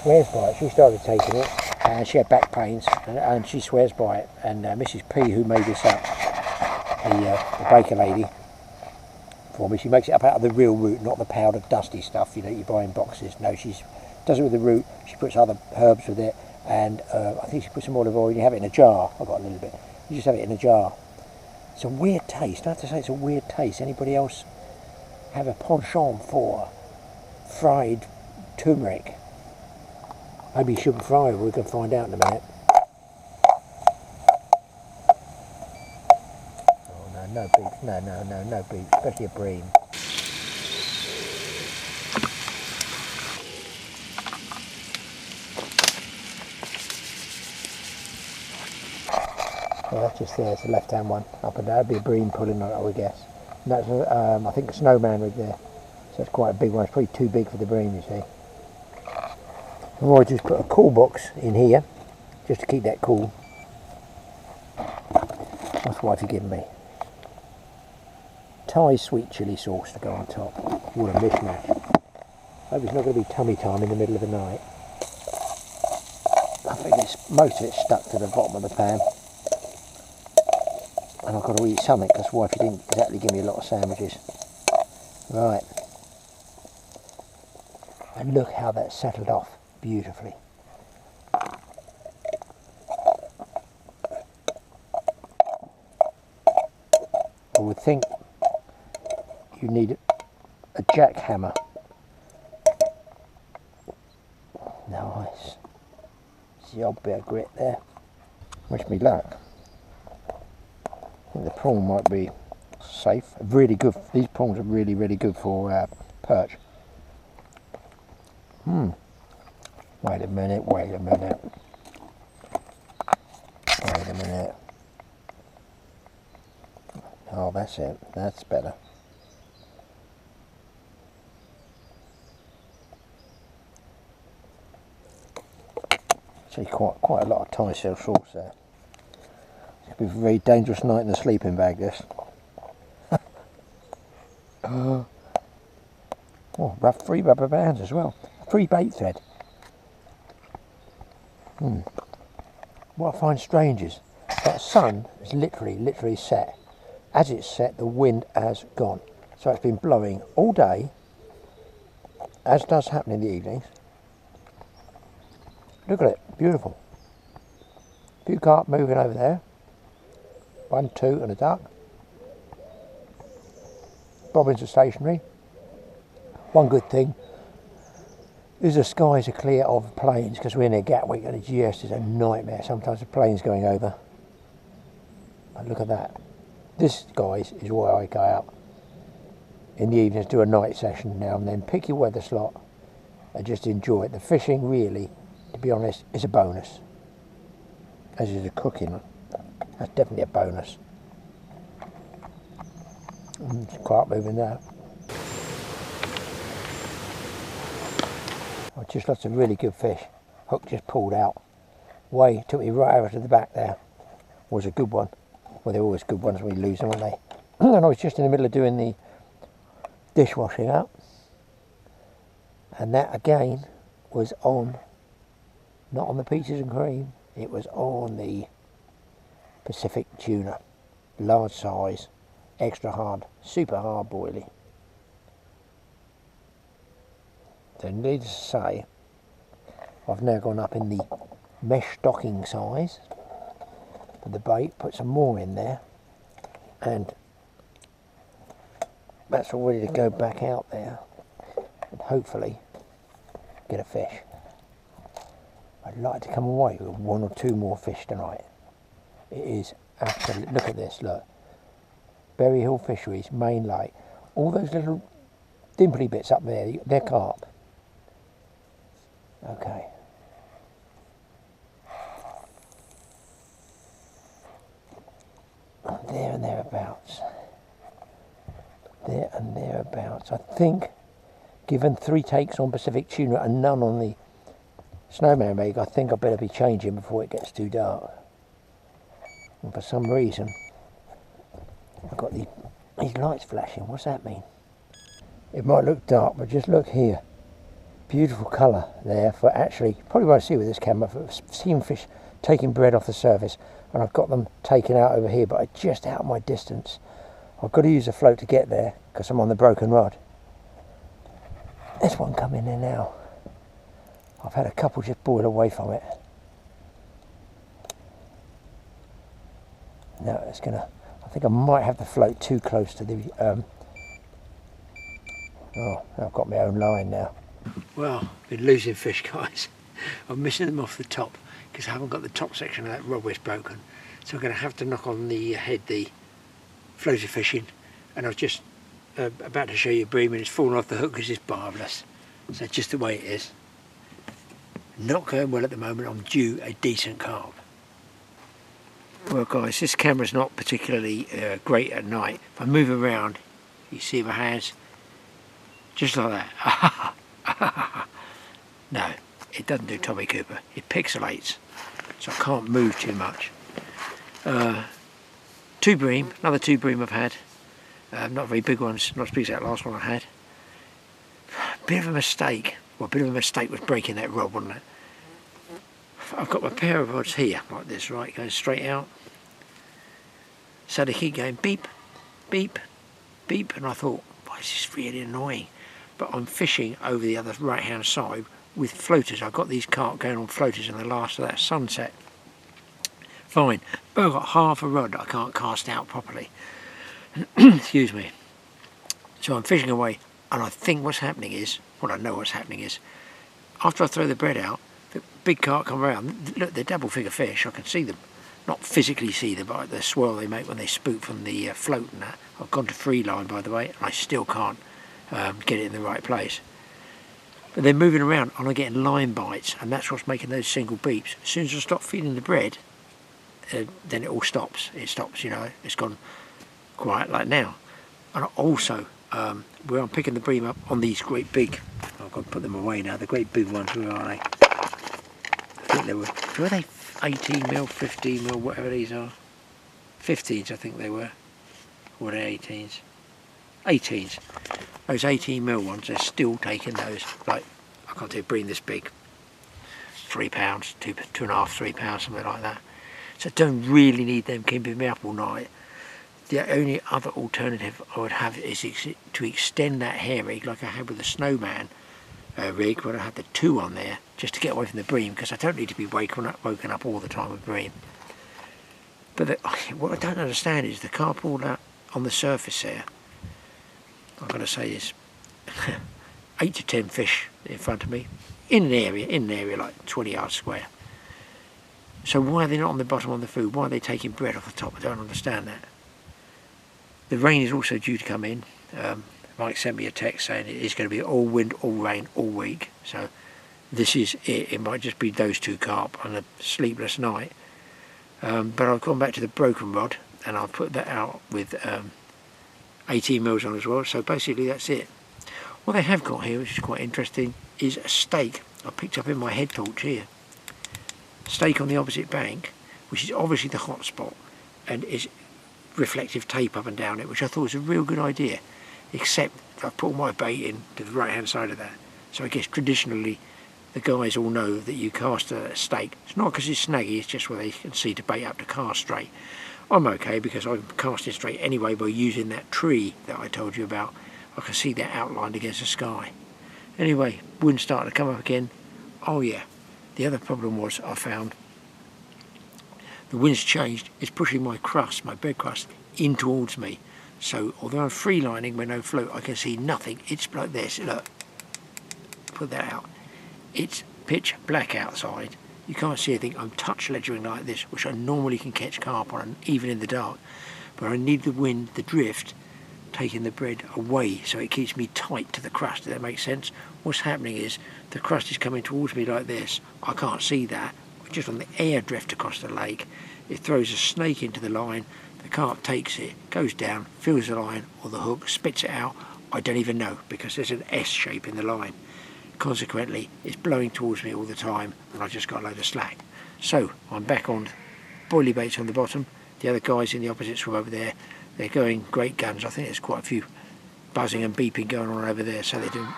swears by it. She started taking it and she had back pains, and she swears by it. And Mrs. P, who made this up, the baker lady for me, she makes it up out of the real root, not the powdered dusty stuff, you know, you buy in boxes. No, she does it with the root. She puts other herbs with it, and I think she puts some olive oil, and you have it in a jar. I've got a little bit. You just have it in a jar. It's a weird taste. I have to say, it's a weird taste. Anybody else have a penchant for fried turmeric? Maybe you shouldn't fry it. We can find out in a minute. Oh no, no beef. No beef. Especially a bream. Well, that's just there. It's the left-hand one. Up and down. That'd be a bream pulling on it, I would guess. And that's, I think, a Snowman rig there. So it's quite a big one. It's probably too big for the bream, you see. And I just put a cool box in here, just to keep that cool. What's wifey giving me? Thai sweet chilli sauce to go on top. What a mishmash. Hope it's not going to be tummy time in the middle of the night. I think most of it's stuck to the bottom of the pan. And I've got to eat something because wifey didn't exactly give me a lot of sandwiches. Right. And look how that settled off beautifully. I would think you need a jackhammer. Nice. See the old bit of grit there. Wish me luck. I think the prawn might be safe. Really good. These prawns are really, really good for perch. Wait a minute. Oh, that's it. That's better. See, quite a lot of Thai sauce there. It's going to be a very dangerous night in the sleeping bag, this. Oh, free rubber bands as well. Free bait thread. What I find strange is that sun is literally set. As it's set, the wind has gone. So it's been blowing all day, as does happen in the evenings. Look at it, beautiful. A few carp moving over there. 1, 2 and a duck. Bobbins are stationary. One good thing is the skies are clear of planes, because we're near Gatwick and the GS is a nightmare. Sometimes the plane's going over. But look at that. This, guys, is why I go out. in the evenings, do a night session now and then, pick your weather slot and just enjoy it. The fishing really, to be honest, is a bonus, as is the cooking. That's definitely a bonus. It's quite moving now. Oh, just lots of really good fish. Hook just pulled out. Way took me right over to the back there. Was a good one. Well, they're always good ones when you lose them, aren't they? And I was just in the middle of doing the dishwashing up, and that again was on, not on the peaches and cream, it was on the Pacific tuna, large size, extra hard, super hard boilie. So needless to say, I've now gone up in the mesh stocking size for the bait, put some more in there, and that's all ready to go back out there and hopefully get a fish. I'd like to come away with 1 or 2 more fish tonight. It is absolutely, look at this, look. Bury Hill Fisheries, main lake. All those little dimply bits up there, they're carp. Okay. There and thereabouts. There and thereabouts. I think, given 3 takes on Pacific tuna and none on the Snowman rig, I think I better be changing before it gets too dark. And for some reason, I've got these lights flashing. What's that mean? It might look dark, but just look here. Beautiful colour there for actually, you probably won't see with this camera, for seeing fish taking bread off the surface, and I've got them taken out over here, but I'm just out of my distance. I've got to use a float to get there because I'm on the broken rod. There's one coming in now. I've had a couple just boil away from it. No, it's gonna, I think I might have the float too close to the, oh, I've got my own line now. Well, been losing fish, guys. I'm missing them off the top because I haven't got the top section of that rod where it's broken. So I'm going to have to knock on the head, the floater fishing, and I was just about to show you a bream and it's fallen off the hook because it's barbless. So just the way it is. Not going well at the moment. I'm due a decent carp. Well guys, this camera's not particularly great at night. If I move around, you see my hands, just like that. No, it doesn't do Tommy Cooper. It pixelates, so I can't move too much. 2 bream, another 2 bream I've had. Not very big ones, not as big as that last one I had. Bit of a mistake. Well, a bit of a mistake was breaking that rod, wasn't it? I've got my pair of rods here, like this, right, going straight out. So they keep going beep, beep, beep, and I thought, why is this really annoying? But I'm fishing over the other right-hand side with floaters. I've got these carp going on floaters in the last of that sunset. Fine, but I've got half a rod that I can't cast out properly. Excuse me. So I'm fishing away, and I think what's happening is, well, I know what's happening is, after I throw the bread out, the big carp come around. Look, they're double figure fish. I can see them, not physically see them, but the swirl they make when they spook from the float and that. I've gone to free line, by the way, and I still can't get it in the right place. But they're moving around, and I'm getting line bites, and that's what's making those single beeps. As soon as I stop feeding the bread, then it all stops. It stops, you know. It's gone quiet like now. And also, where I'm picking the bream up on these great big, I've got to put them away now, the great big ones, where are they? I think they were they 18mm, 15mm, whatever these are? 15s I think they were, or they 18s? 18s. Those 18mm ones, they're still taking those, like, I can't do a bream this big, 3 pounds, 2.5, 3 pounds, something like that. So I don't really need them keeping me up all night. The only other alternative I would have is to extend that hair rig like I had with the Snowman rig, where I had the 2 on there, just to get away from the bream, because I don't need to be woken up all the time with bream. But what I don't understand is the carp all that on the surface there, I've got to say is 8 to 10 fish in front of me, in an area like 20 yards square. So why are they not on the bottom on the food? Why are they taking bread off the top? I don't understand that. The rain is also due to come in. Mike sent me a text saying it is going to be all wind, all rain, all week. So this is it. It might just be those 2 carp on a sleepless night. But I've gone back to the broken rod and I've put that out with 18 mils on as well. So basically that's it. What they have got here, which is quite interesting, is a stake I picked up in my head torch here. Stake on the opposite bank, which is obviously the hot spot, and is reflective tape up and down it, which I thought was a real good idea, except I've put all my bait in to the right hand side of that. So I guess traditionally the guys all know that you cast a stake. It's not because it's snaggy, it's just where they can see to bait up to cast straight. I'm okay because I'm casting straight anyway by using that tree that I told you about. I can see that outlined against the sky. Anyway, wind starting to come up again. Oh yeah, the other problem was I found the wind's changed. It's pushing my crust, my bed crust, in towards me. So although I'm free lining with no float, I can see nothing. It's like this, look. Put that out. It's pitch black outside. You can't see anything. I'm touch ledgering like this, which I normally can catch carp on, even in the dark. But I need the wind, the drift, taking the bread away so it keeps me tight to the crust. Does that make sense? What's happening is the crust is coming towards me like this. I can't see that. Just on the air drift across the lake, it throws a snake into the line. The carp takes it, goes down, fills the line or the hook, spits it out. I don't even know because there's an S shape in the line. Consequently, it's blowing towards me all the time and I've just got a load of slack. So I'm back on boilie baits on the bottom. The other guys in the opposite swim over there, they're going great guns. I think there's quite a few buzzing and beeping going on over there. So they're doing.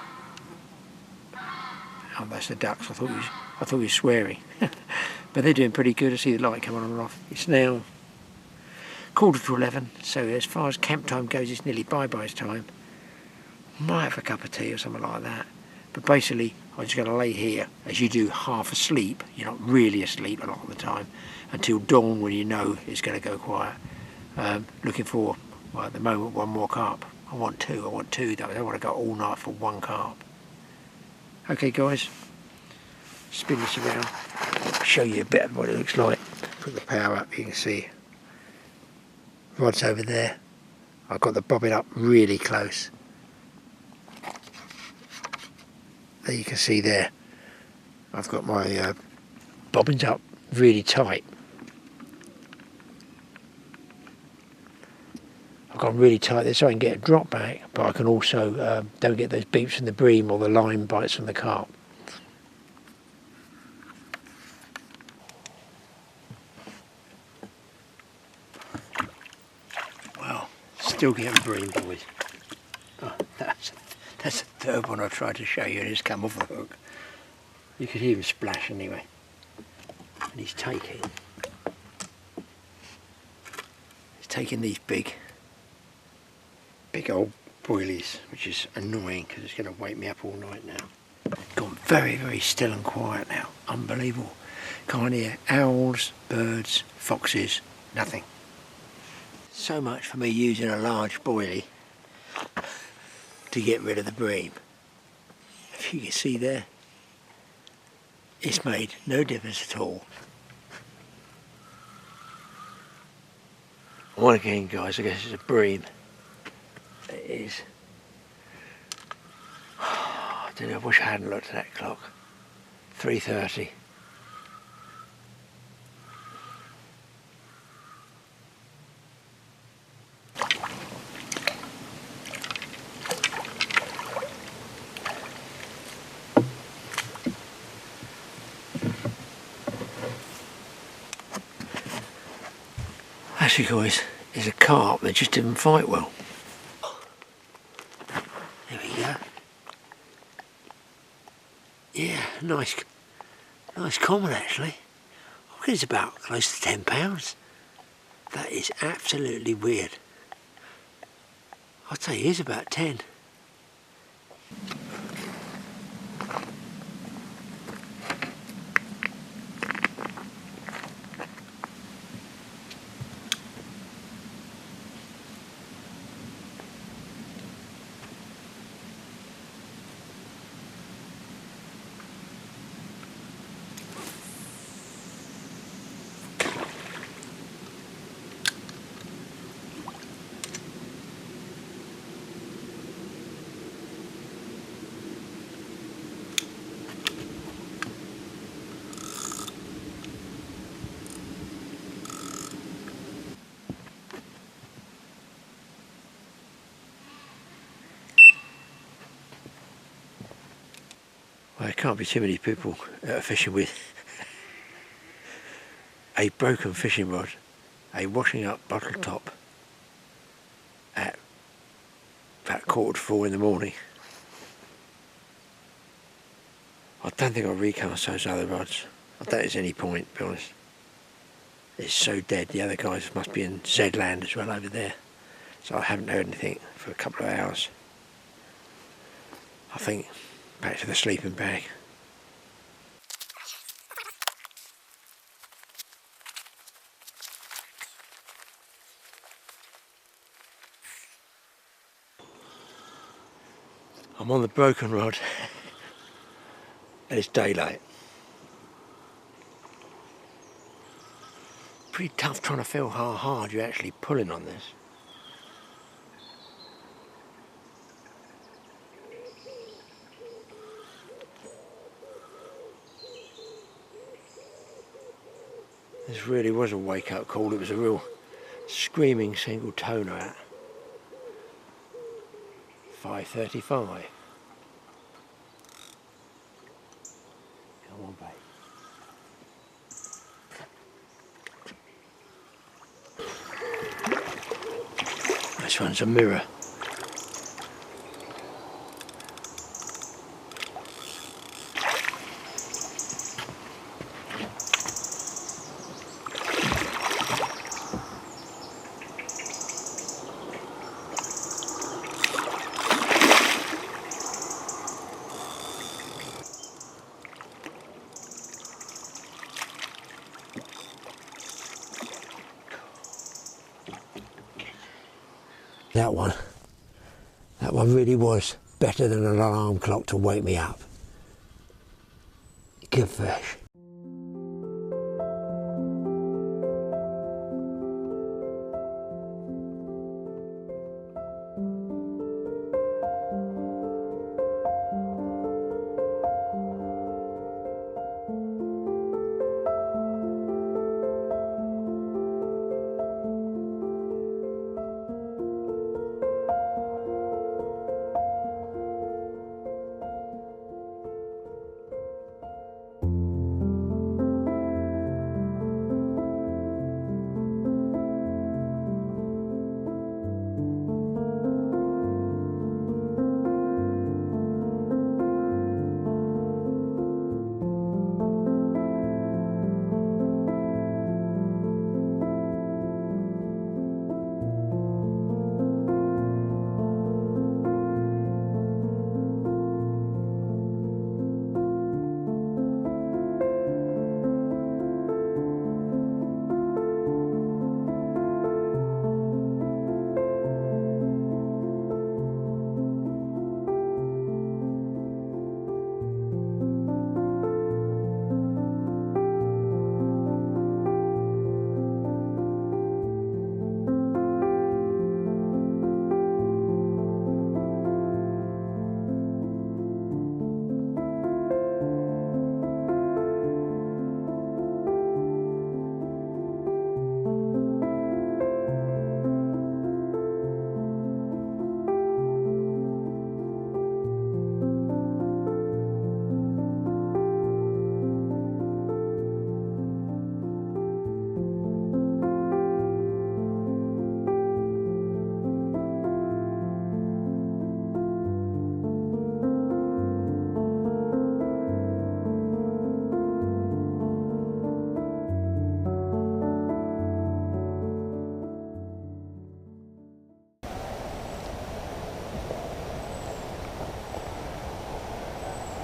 Oh, that's the ducks. I thought he was swearing, but they're doing pretty good. I see the light come on and off. It's now 11:15, so as far as camp time goes, it's nearly bye-bye time. Might have a cup of tea or something like that. But basically, I'm just going to lay here, as you do, half asleep. You're not really asleep a lot of the time, until dawn when you know it's going to go quiet. Looking for, well, at the moment, 1 more carp. I want 2 though. I don't want to go all night for 1 carp. Okay guys, spin this around, show you a bit of what it looks like. Put the power up, you can see rod's over there. I've got the bobbin up really close. There you can see there, I've got my bobbins up really tight. I've gone really tight there so I can get a drop back, but I can also don't get those beeps from the bream or the line bites from the carp. Well, still getting bream, boys. Oh, that's the 3rd one I tried to show you and it's come off the hook. You could hear him splash anyway. And he's taking these big old boilies, which is annoying because it's going to wake me up all night now. Gone very, very still and quiet now. Unbelievable. Can't hear owls, birds, foxes, nothing. So much for me using a large boilie to get rid of the bream. If you can see there, it's made no difference at all. One again guys, I guess it's a bream. It is. I don't know, I wish I hadn't looked at that clock. 3:30. Actually guys, there's a carp that just didn't fight well. There we go. Yeah, nice common actually. I think it's about close to 10 pounds. That is absolutely weird. I'd say it is about 10. Well, there can't be too many people fishing with a broken fishing rod, a washing up bottle top at about 3:45 in the morning. I don't think I'll recast those other rods. I don't think there's any point, to be honest. It's so dead. The other guys must be in Z land as well over there. So I haven't heard anything for a couple of hours. I think back to the sleeping bag. I'm on the broken rod and it's daylight. Pretty tough trying to feel how hard you're actually pulling on this. This really was a wake-up call. It was a real screaming single toner at 5:35. Come on, babe. This one's a mirror. That one really was better than an alarm clock to wake me up. Good fish.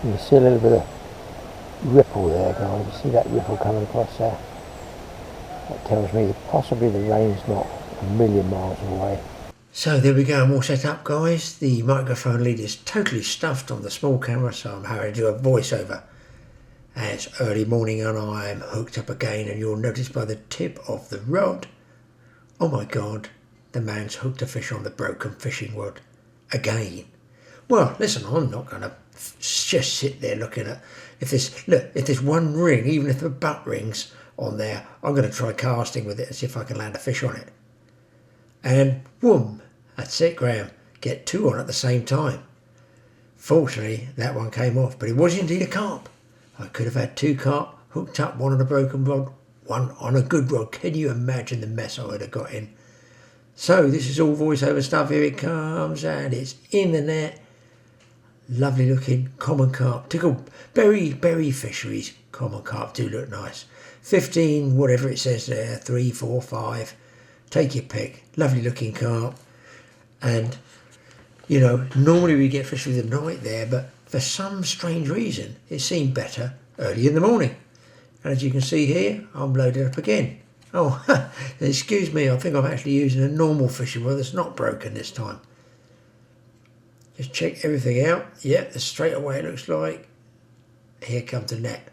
You see a little bit of ripple there, guys. You see that ripple coming across there? That tells me that possibly the rain's not a million miles away. So there we go, I'm all set up, guys. The microphone lead is totally stuffed on the small camera, so I'm having to do a voiceover. And it's early morning and I'm hooked up again, and you'll notice by the tip of the rod, oh my god, the man's hooked a fish on the broken fishing rod again. Well, listen, I'm not going to just sit there looking at, if there's one ring, even if the butt ring's on there, I'm going to try casting with it and see if I can land a fish on it. And boom, that's it, Graham. Get two on at the same time. Fortunately, that one came off, but it was indeed a carp. I could have had 2 carp hooked up, one on a broken rod, one on a good rod. Can you imagine the mess I would have got in? So this is all voiceover stuff. Here it comes, and it's in the net. Lovely looking common carp. Tickled Bury Fisheries common carp. Do look nice. 15, whatever it says there, 3, 4, 5. Take your pick. Lovely looking carp. And, you know, normally we get fish with the night there, but for some strange reason, it seemed better early in the morning. And as you can see here, I'm loaded up again. Oh, excuse me, I think I'm actually using a normal fishing rod that's not broken this time. Just check everything out. Yep, that's straight away it looks like. Here comes the net.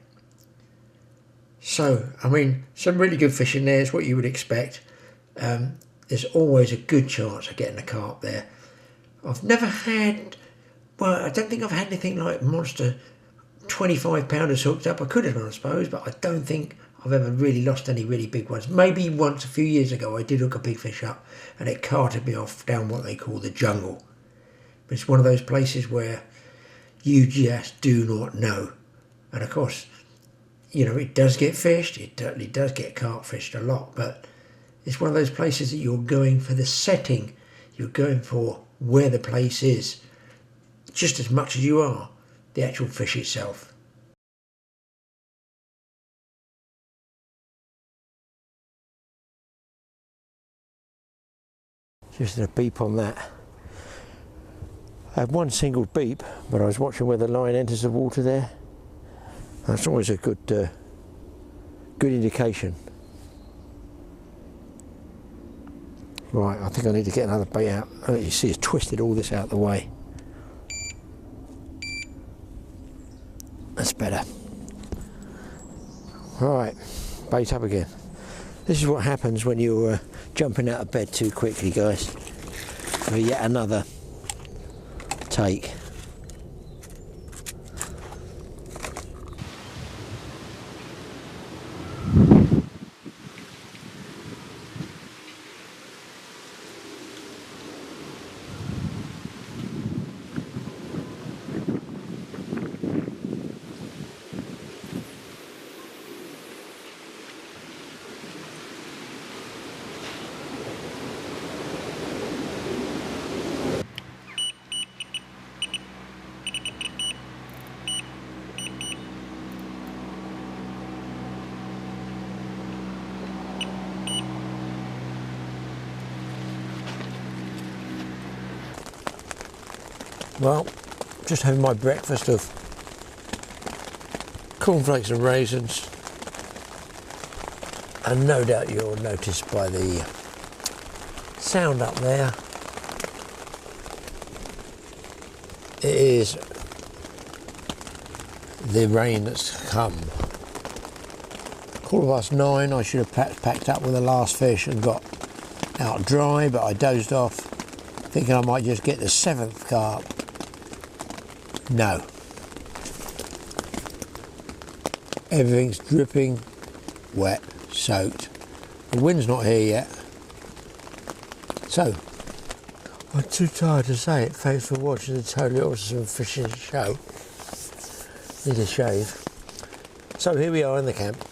So, I mean, some really good fishing there is what you would expect. There's always a good chance of getting a carp there. I've never had, well, I don't think I've had anything like monster 25 pounders hooked up. I could have, I suppose, but I don't think I've ever really lost any really big ones. Maybe once a few years ago I did hook a big fish up and it carted me off down what they call the jungle. But it's one of those places where you just do not know. And of course, you know, it does get fished, it certainly does get carp fished a lot, but it's one of those places that you're going for the setting, you're going for where the place is, just as much as you are the actual fish itself. Just a beep on that. I had one single beep, but I was watching where the line enters the water there. That's always a good indication. Right, I think I need to get another bait out. Oh, you see, it's twisted all this out of the way. That's better. Right, bait up again. This is what happens when you're jumping out of bed too quickly, guys. For yet another take. Well, just having my breakfast of cornflakes and raisins, and no doubt you'll notice by the sound up there, it is the rain that's come. 9:15, I should have packed up with the last fish and got out dry, but I dozed off, thinking I might just get the 7th carp. No. Everything's dripping, wet, soaked. The wind's not here yet. So, I'm too tired to say it. Thanks for watching the totally awesome fishing show. Need a shave. So here we are in the camp.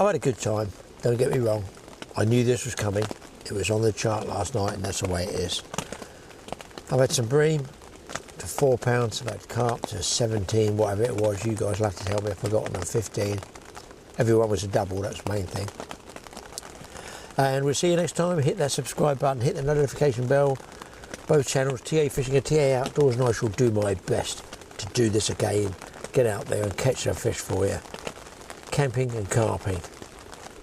I've had a good time, don't get me wrong. I knew this was coming. It was on the chart last night and that's the way it is. I've had some bream to 4 pounds, I've had carp to 17, whatever it was. You guys will have to tell me if I got them at 15. Everyone was a double, that's the main thing. And we'll see you next time. Hit that subscribe button, hit the notification bell. Both channels, TA Fishing and TA Outdoors, and I shall do my best to do this again. Get out there and catch some fish for you. Camping and carping.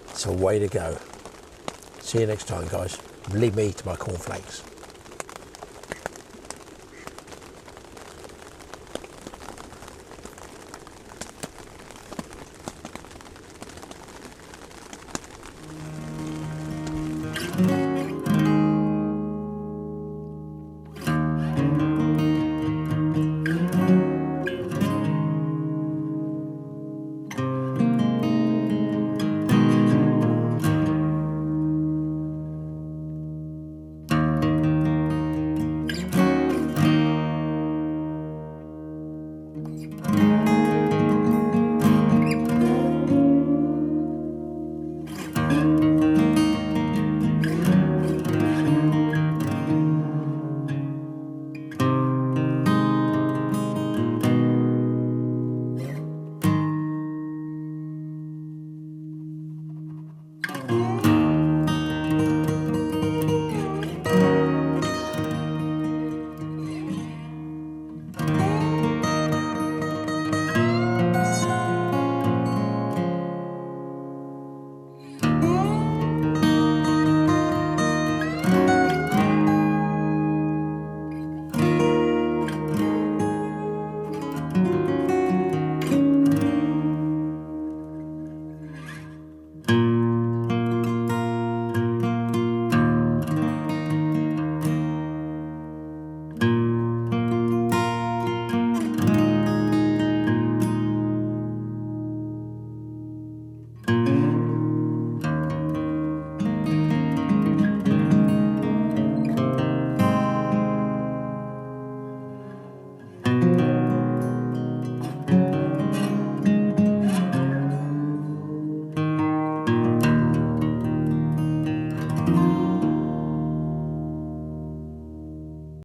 It's a way to go. See you next time, guys. Leave me to my cornflakes.